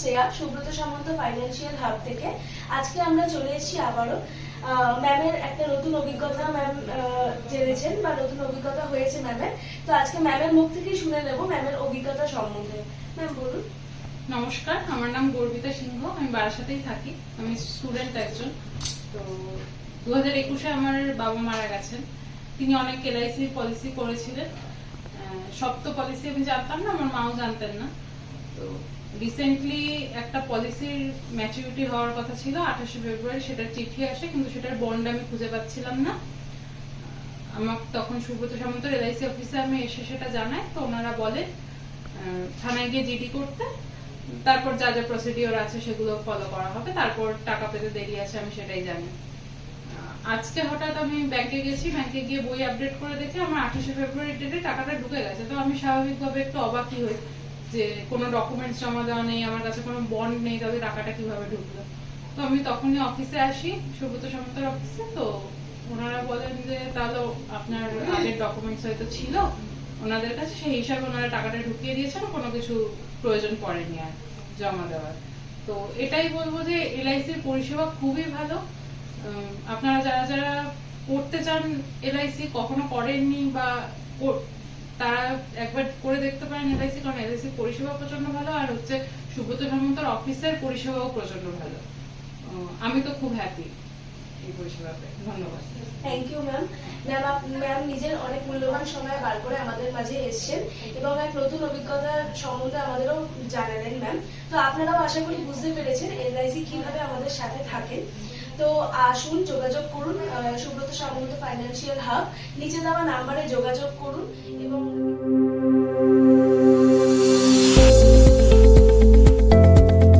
শ্রেয়া, সুব্রত সামন্ত financial hub থেকে। আজকে আমরা চলে এসেছি আবারও। ম্যামের একটা নতুন অভিজ্ঞতা ম্যাম জেনেছেন বা নতুন অভিজ্ঞতা হয়েছে ম্যামের। তো আজকে ম্যামের মুখ থেকেই শুনে নেব ম্যামের অভিজ্ঞতা সম্বন্ধে। ম্যাম বলুন। নমস্কার, আমার নাম গর্বিতা সিংহ, আমি বারাসাতেই থাকি। আমি স্টুডেন্ট একজন। তো 2021-এ আমার বাবা মারা গেছেন। তিনি অনেক এলআইসি পলিসি করেছিলেন। সব তো পলিসি আমি জানতাম না, আমার মাও জানতেন না। তো রিসেন্টলি একটা পলিসির ম্যাচুরিটি হওয়ার কথা ছিল 28শে ফেব্রুয়ারি, সেটার চিঠি আসে, কিন্তু সেটার বন্ড আমি খুঁজে পাচ্ছিলাম না। আমার তখন সুব্রত সামন্তর এলআইসি অফিসে আমি এসে সেটা জানাই। তো ওনারা বলে থানায় গিয়ে জিডি করতে, তারপর যা যা প্রসিডিওর আছে সেগুলো ফলো করা হবে, তারপর টাকা পেতে দেরি আছে আমি সেটাই জানি। আজকে হঠাৎ আমি ব্যাংকে গেছি, ব্যাংকে গিয়ে বই আপডেট করে দেখি আমার 28শে ফেব্রুয়ারি ডেটে টাকাটা ঢুকে গেছে। তো আমি স্বাভাবিকভাবে একটু অবাকই হই যে কোনো ডকুমেন্টস জমা দেওয়া নেই, আমার কাছে কোনো বন্ড নেই, তবে টাকাটা কিভাবে ঢুকলো। তো আমি তখনই অফিসে আসি, সুব্রত সামন্তের অফিসে। তো ওনারা বলেন যে তাহলে আপনার আগের ডকুমেন্টস হয়তো ছিল ওনাদের কাছে, সেই হিসাবে ওনারা টাকাটা ঢুকিয়ে দিয়েছেন, কোনো কিছু প্রয়োজন পড়েনি আর জমা দেওয়ার। তো এটাই বলবো যে এলআইসির পরিষেবা খুবই ভালো। আপনারা যারা যারা করতে চান এলআইসি, কখনো করেননি বা তারা একবার করে দেখতে পারেন এলআইসি, কারণ এলআইসির পরিষেবা প্রচন্ড ভালো। আর হচ্ছে সুব্রত সামন্তর অফিসের পরিষেবাও প্রচন্ড ভালো। আমি তো খুব হ্যাপি এই পরিষেবাতে। ধন্যবাদ। Thank you ma'am. ম্যাম নিজের অনেক মূল্যবান সময় বার করে আমাদের মাঝে এসেছেন এবং এক নতুন অভিজ্ঞতার সম্বন্ধে আমাদেরও জানালেন ম্যাম। তো আপনারাও আশা করি বুঝতে পেরেছেন এলআইসি কিভাবে আমাদের সাথে থাকেন। তো আসুন, যোগাযোগ করুন সুব্রত সামন্ত ফাইন্যান্সিয়াল হাব, নিচে দেওয়া নাম্বারে যোগাযোগ করুন